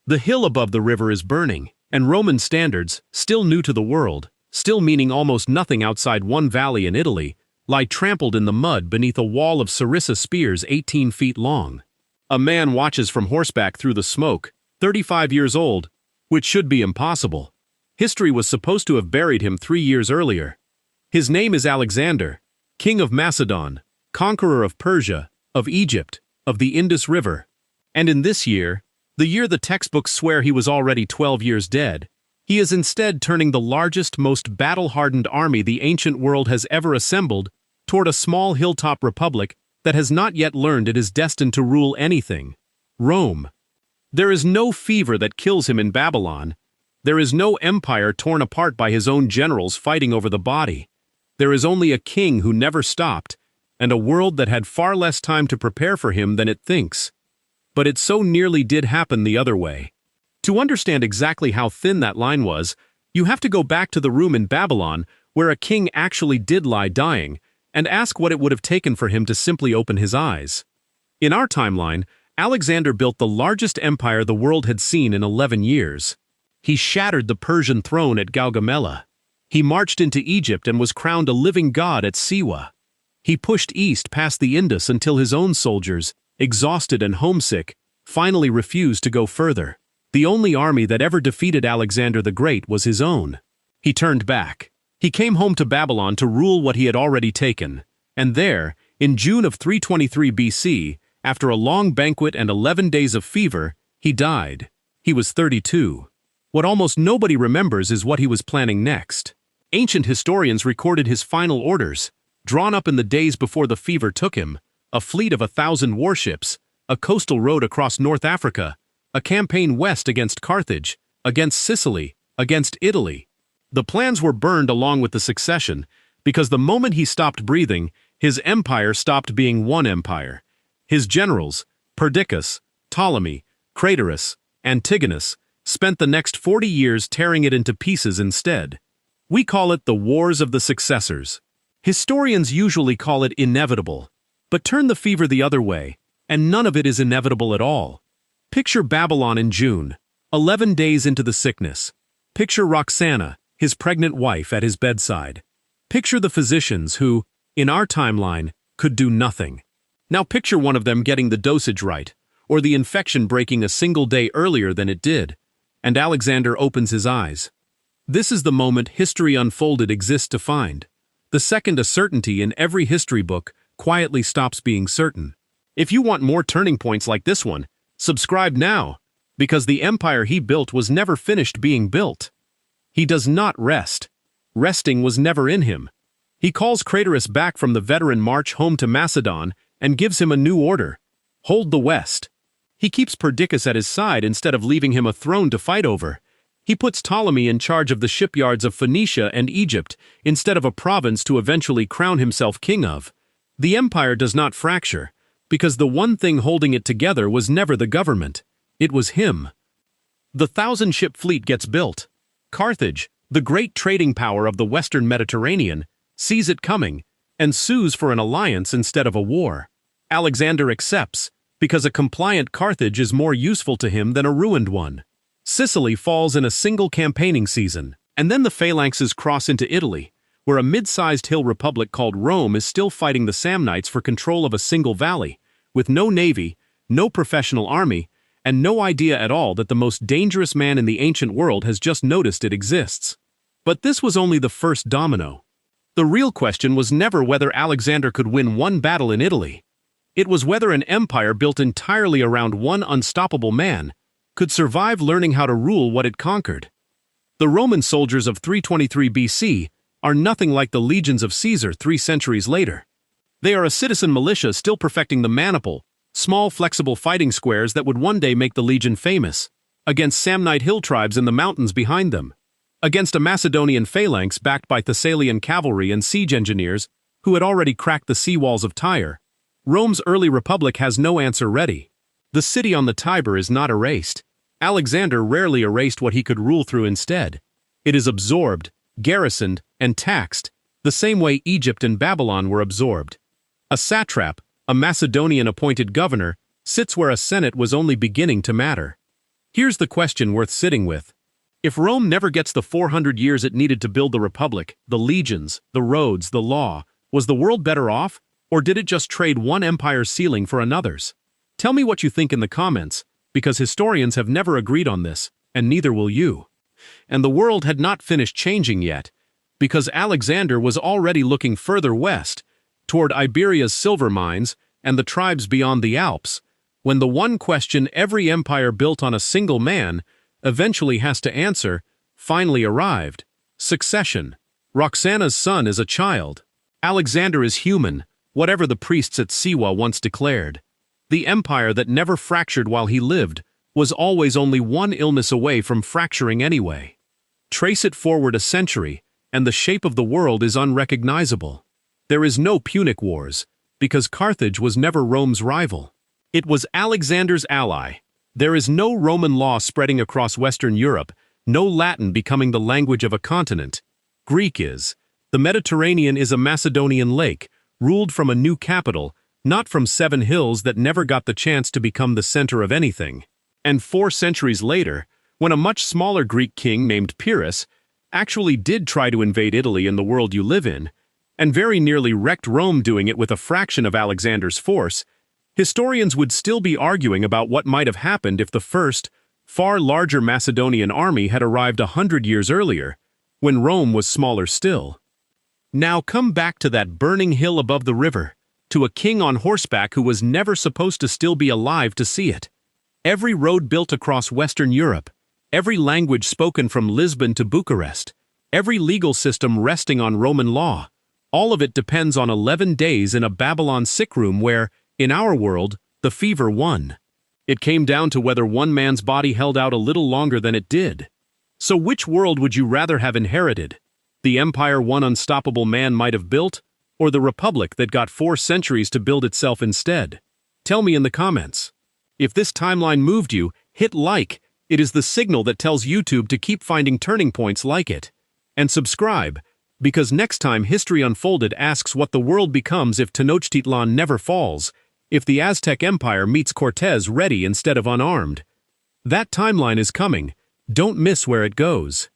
The hill above the river is burning, and Roman standards, still new to the world, still meaning almost nothing outside one valley in Italy, lie trampled in the mud beneath a wall of sarissa spears 18 feet long. A man watches from horseback through the smoke, 35 years old, which should be impossible. History was supposed to have buried him 3 years earlier. His name is Alexander, king of Macedon, conqueror of Persia, of Egypt, of the Indus River. And in this year, the year the textbooks swear he was already 12 years dead, he is instead turning the largest, most battle-hardened army the ancient world has ever assembled toward a small hilltop republic that has not yet learned it is destined to rule anything: Rome. There is no fever that kills him in Babylon. There is no empire torn apart by his own generals fighting over the body. There is only a king who never stopped, and a world that had far less time to prepare for him than it thinks. But it so nearly did happen the other way. To understand exactly how thin that line was, you have to go back to the room in Babylon where a king actually did lie dying, and ask what it would have taken for him to simply open his eyes. In our timeline, Alexander built the largest empire the world had seen in 11 years. He shattered the Persian throne at Gaugamela. He marched into Egypt and was crowned a living god at Siwa. He pushed east past the Indus until his own soldiers, exhausted and homesick, finally refused to go further. The only army that ever defeated Alexander the Great was his own. He turned back. He came home to Babylon to rule what he had already taken. And there, in June of 323 BC, after a long banquet and 11 days of fever, he died. He was 32. What almost nobody remembers is what he was planning next. Ancient historians recorded his final orders, drawn up in the days before the fever took him: a fleet of 1,000 warships, a coastal road across North Africa, a campaign west against Carthage, against Sicily, against Italy. The plans were burned along with the succession, because the moment he stopped breathing, his empire stopped being one empire. His generals, Perdiccas, Ptolemy, Craterus, Antigonus, spent the next 40 years tearing it into pieces instead. We call it the Wars of the Successors. Historians usually call it inevitable. But turn the fever the other way, and none of it is inevitable at all. Picture Babylon in June, 11 days into the sickness. Picture Roxana, his pregnant wife, at his bedside. Picture the physicians who, in our timeline, could do nothing. Now picture one of them getting the dosage right, or the infection breaking a single day earlier than it did, and Alexander opens his eyes. This is the moment history unfolded exists to find. The second a certainty in every history book quietly stops being certain. If you want more turning points like this one, subscribe now, because the empire he built was never finished being built. He does not rest. Resting was never in him. He calls Craterus back from the veteran march home to Macedon and gives him a new order: hold the West. He keeps Perdiccas at his side instead of leaving him a throne to fight over. He puts Ptolemy in charge of the shipyards of Phoenicia and Egypt instead of a province to eventually crown himself king of. The empire does not fracture, because the one thing holding it together was never the government. It was him. The 1,000-ship fleet gets built. Carthage, the great trading power of the Western Mediterranean, sees it coming and sues for an alliance instead of a war. Alexander accepts, because a compliant Carthage is more useful to him than a ruined one. Sicily falls in a single campaigning season, and then the phalanxes cross into Italy, where a mid-sized hill republic called Rome is still fighting the Samnites for control of a single valley, with no navy, no professional army, and no idea at all that the most dangerous man in the ancient world has just noticed it exists. But this was only the first domino. The real question was never whether Alexander could win one battle in Italy. It was whether an empire built entirely around one unstoppable man could survive learning how to rule what it conquered. The Roman soldiers of 323 BC are nothing like the legions of Caesar 3 centuries later. They are a citizen militia still perfecting the maniple, small flexible fighting squares that would one day make the legion famous, against Samnite hill tribes in the mountains behind them, against a Macedonian phalanx backed by Thessalian cavalry and siege engineers who had already cracked the sea walls of Tyre. Rome's early republic has no answer ready. The city on the Tiber is not erased. Alexander rarely erased what he could rule through instead. It is absorbed, garrisoned, and taxed, the same way Egypt and Babylon were absorbed. A satrap, a Macedonian-appointed governor, sits where a senate was only beginning to matter. Here's the question worth sitting with. If Rome never gets the 400 years it needed to build the Republic, the legions, the roads, the law, was the world better off, or did it just trade one empire's ceiling for another's? Tell me what you think in the comments, because historians have never agreed on this, and neither will you. And the world had not finished changing yet, because Alexander was already looking further west, toward Iberia's silver mines and the tribes beyond the Alps, when the one question every empire built on a single man eventually has to answer finally arrived: succession. Roxana's son is a child. Alexander is human, whatever the priests at Siwa once declared. The empire that never fractured while he lived was always only one illness away from fracturing anyway. Trace it forward a century, and the shape of the world is unrecognizable. There is no Punic Wars, because Carthage was never Rome's rival. It was Alexander's ally. There is no Roman law spreading across Western Europe, no Latin becoming the language of a continent. Greek is. The Mediterranean is a Macedonian lake, ruled from a new capital, not from 7 hills that never got the chance to become the center of anything. And 4 centuries later, when a much smaller Greek king named Pyrrhus actually did try to invade Italy in the world you live in, and very nearly wrecked Rome doing it with a fraction of Alexander's force, historians would still be arguing about what might have happened if the first, far larger Macedonian army had arrived 100 years earlier, when Rome was smaller still. Now come back to that burning hill above the river, to a king on horseback who was never supposed to still be alive to see it. Every road built across Western Europe, every language spoken from Lisbon to Bucharest, every legal system resting on Roman law, all of it depends on 11 days in a Babylon sickroom where, in our world, the fever won. It came down to whether one man's body held out a little longer than it did. So which world would you rather have inherited? The empire one unstoppable man might have built, or the republic that got 4 centuries to build itself instead? Tell me in the comments. If this timeline moved you, hit like. It is the signal that tells YouTube to keep finding turning points like it. And subscribe, because next time History Unfolded asks what the world becomes if Tenochtitlan never falls, if the Aztec Empire meets Cortez ready instead of unarmed. That timeline is coming. Don't miss where it goes.